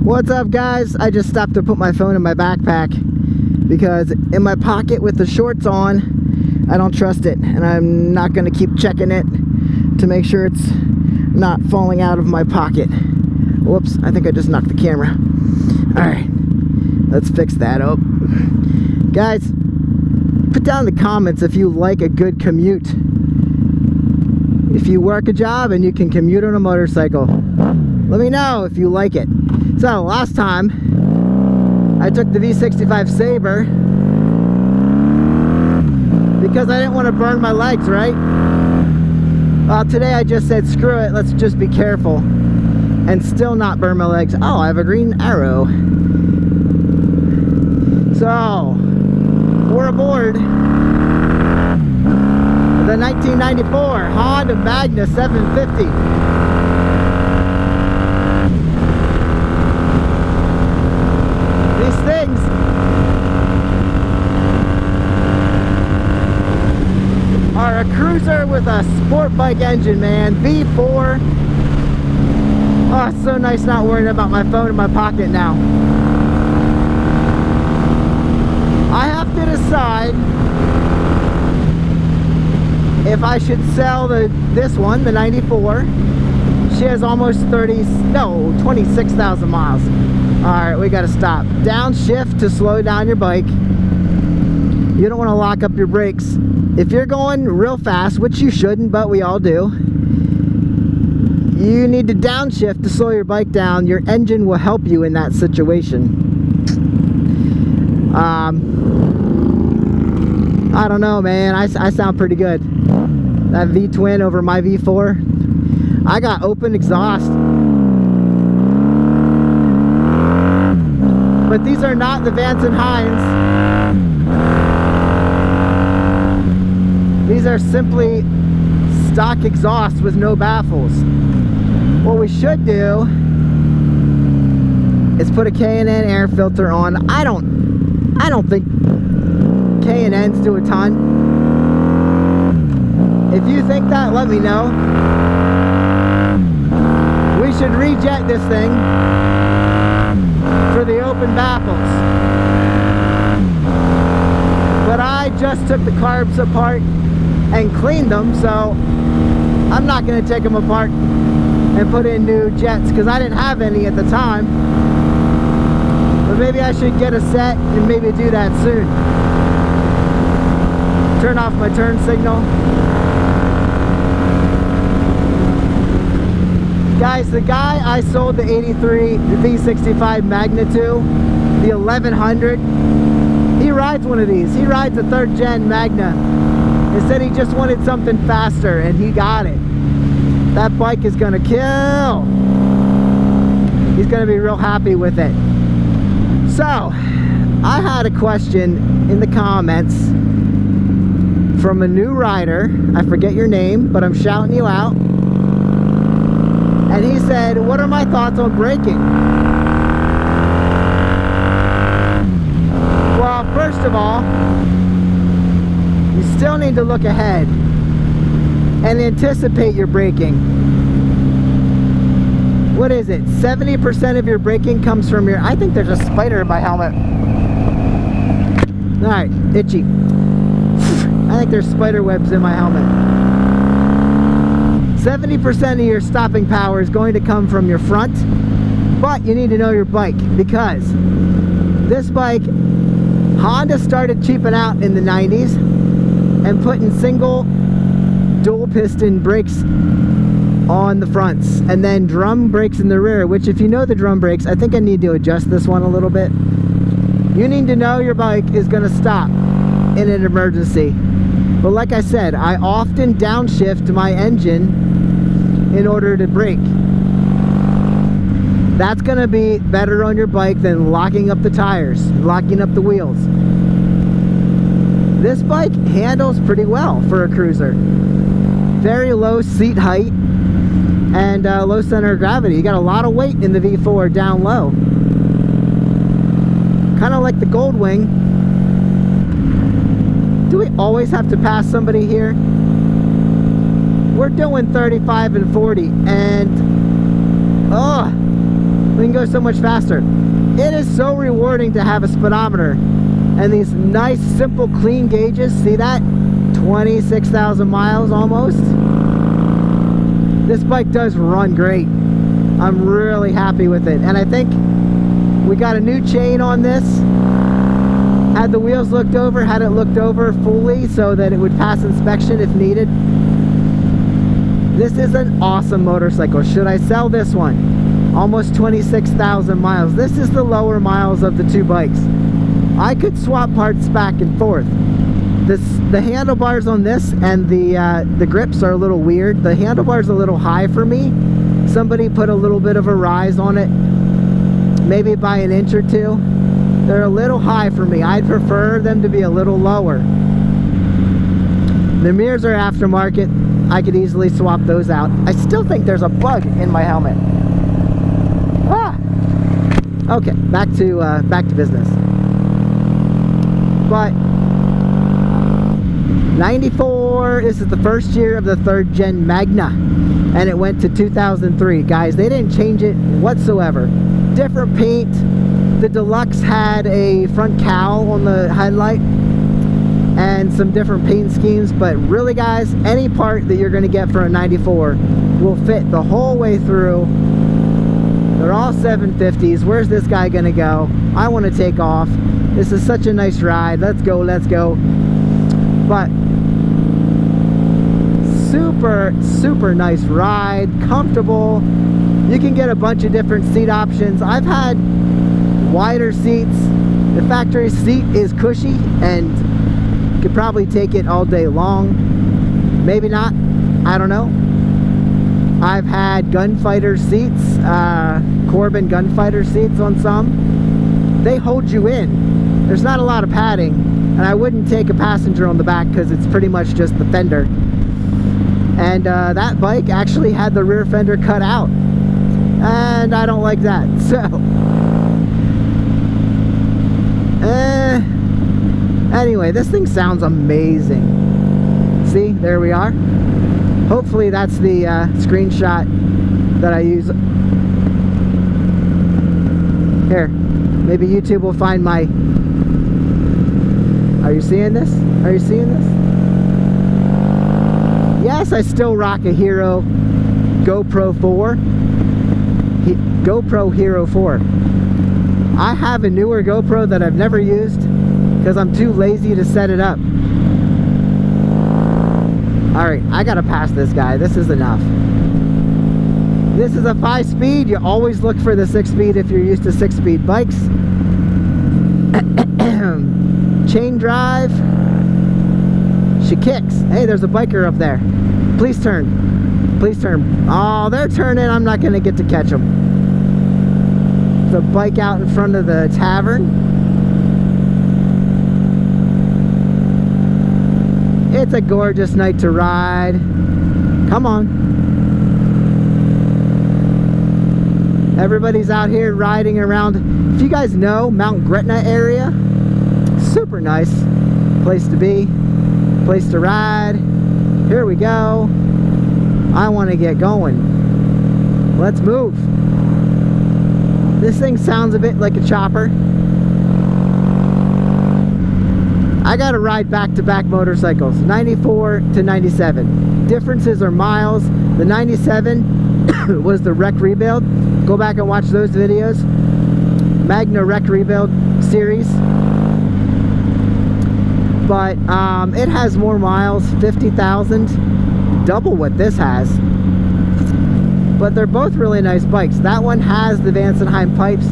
What's up, guys? I just stopped to put my phone in my backpack because in my pocket with the shorts on, I don't trust it, and I'm not going to keep checking it to make sure it's not falling out of my pocket. Whoops, I think I just knocked the camera. Alright, let's fix that up. Guys, put down in the comments if you like a good commute. If you work a job and you can commute on a motorcycle, let me know if you like it. So last time I took the V65 Sabre because I didn't want to burn my legs, right? Well, today I just said screw it, let's just be careful and still not burn my legs. Oh, I have a green arrow. So we're aboard the 1994 Honda Magna 750. Things are a cruiser with a sport bike engine, man. V4. Oh, it's so nice not worrying about my phone in my pocket now. I have to decide if I should sell this one, the 94. She has almost 26,000 miles. Alright, we gotta stop. Downshift to slow down your bike. You don't want to lock up your brakes. If you're going real fast, which you shouldn't, but we all do, you need to downshift to slow your bike down. Your engine will help you in that situation. I don't know, man. I sound pretty good. That V-twin over my V4. I got open exhaust. But these are not the Vance & Hines. These are simply stock exhaust with no baffles. What we should do is put a K&N air filter on. I don't think K&Ns do a ton. If you think that, let me know. We should rejet this thing for the open baffles. But I just took the carbs apart and cleaned them, so I'm not going to take them apart and put in new jets because I didn't have any at the time. But maybe I should get a set and maybe do that soon. Turn off my turn signal. Guys, the guy I sold the 83 V65 Magna to, the 1100, he rides one of these. He rides a 3rd gen Magna. He said he just wanted something faster, and he got it. That bike is gonna kill. He's gonna be real happy with it. So, I had a question in the comments from a new rider. I forget your name, but I'm shouting you out. And he said, what are my thoughts on braking? Well, first of all, you still need to look ahead and anticipate your braking. What is it? 70% of your braking comes from your... I think there's a spider in my helmet. Alright, itchy. I think there's spider webs in my helmet. 70% of your stopping power is going to come from your front, but you need to know your bike because this bike, Honda started cheaping out in the 90s and putting single dual piston brakes on the fronts and then drum brakes in the rear, which if you know the drum brakes, I think I need to adjust this one a little bit. You need to know your bike is going to stop in an emergency. But like I said, I often downshift my engine in order to brake. That's going to be better on your bike than locking up the tires, locking up the wheels. This bike handles pretty well for a cruiser. Very low seat height and low center of gravity. You got a lot of weight in the V4 down low. Kind of like the Goldwing. Do we always have to pass somebody here? We're doing 35 and 40 and can go so much faster. It is so rewarding to have a speedometer and these nice, simple, clean gauges. See that? 26,000 miles almost. This bike does run great. I'm really happy with it. And I think we got a new chain on this. Had the wheels looked over, had it looked over fully so that it would pass inspection if needed. This is an awesome motorcycle. Should I sell this one? Almost 26,000 miles. This is the lower miles of the two bikes. I could swap parts back and forth. The handlebars on this and the grips are a little weird. The handlebar's a little high for me. Somebody put a little bit of a rise on it, maybe by an inch or two. They're a little high for me. I'd prefer them to be a little lower. The mirrors are aftermarket. I could easily swap those out. I still think there's a bug in my helmet. Ah! Okay, back to business. But 94, this is the first year of the 3rd gen Magna, and it went to 2003. Guys, they didn't change it whatsoever. Different paint. The Deluxe had a front cowl on the headlight and some different paint schemes, but really guys, any part that you're going to get for a 94 will fit the whole way through. They're all 750s. Where's this guy going to go? I want to take off. This is such a nice ride. Let's go, let's go. But super nice ride, comfortable. You can get a bunch of different seat options. I've had wider seats. The factory seat is cushy and you could probably take it all day long. Maybe not, I don't know. I've had gunfighter seats, Corbin gunfighter seats on some. They hold you in. There's not a lot of padding, and I wouldn't take a passenger on the back because it's pretty much just the fender. And that bike actually had the rear fender cut out, and I don't like that. So anyway, this thing sounds amazing. See, there we are. Hopefully that's the screenshot that I use. Here, maybe YouTube will find my... Are you seeing this? Are you seeing this? Yes, I still rock a Hero GoPro 4. GoPro Hero 4. I have a newer GoPro that I've never used because I'm too lazy to set it up. Alright, I gotta pass this guy. This is enough. This is a 5-speed. You always look for the 6-speed if you're used to 6-speed bikes. Chain drive. She kicks. Hey, there's a biker up there. Please turn. Please turn. Oh, they're turning. I'm not going to get to catch them. There's a bike out in front of the tavern. It's a gorgeous night to ride. Come on. Everybody's out here riding around. If you guys know Mount Gretna area, super nice place to be, place to ride. Here we go. I want to get going. Let's move. This thing sounds a bit like a chopper. I got to ride back-to-back motorcycles, 94 to 97. Differences are miles. The 97 was the Wreck Rebuild. Go back and watch those videos. Magna Wreck Rebuild series. But it has more miles, 50,000, double what this has. But they're both really nice bikes. That one has the Vansenheim pipes.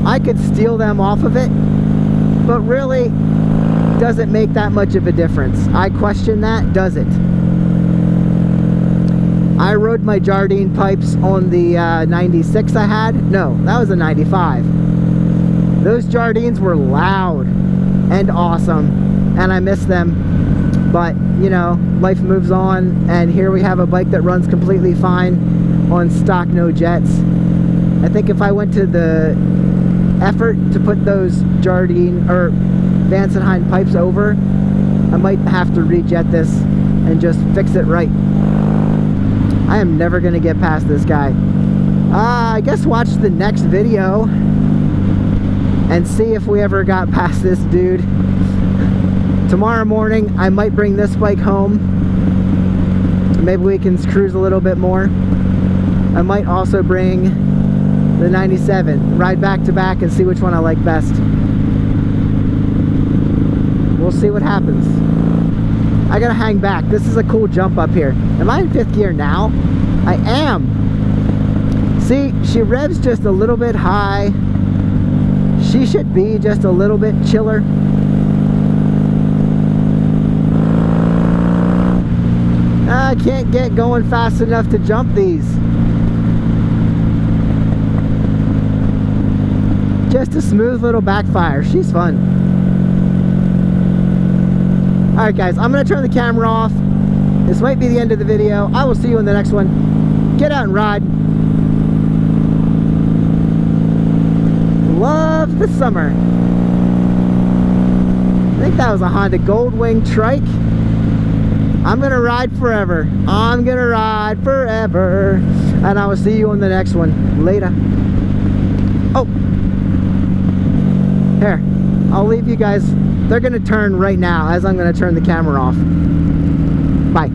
I could steal them off of it, but really doesn't make that much of a difference. I question that, does it? I rode my Jardine pipes on the 96 I had. No, that was a 95. Those Jardines were loud and awesome, and I miss them. But, you know, life moves on, and here we have a bike that runs completely fine on stock no jets. I think if I went to the effort to put those Jardine or Vansenheim pipes over, I might have to rejet this and just fix it right. I am never going to get past this guy. I guess watch the next video and see if we ever got past this dude. Tomorrow morning I might bring this bike home. Maybe we can cruise a little bit more. I might also bring the 97, ride back to back and see which one I like best. We'll see what happens. I gotta hang back. This is a cool jump up here. Am I in 5th gear now? I am. See, she revs just a little bit high. She should be just a little bit chiller. I can't get going fast enough to jump these. Just a smooth little backfire. She's fun. Alright guys, I'm going to turn the camera off. This might be the end of the video. I will see you in the next one. Get out and ride. Love the summer. I think that was a Honda Goldwing trike. I'm gonna ride forever. I'm gonna ride forever. And I will see you on the next one. Later. Oh, here, I'll leave you guys. They're gonna turn right now as I'm gonna turn the camera off.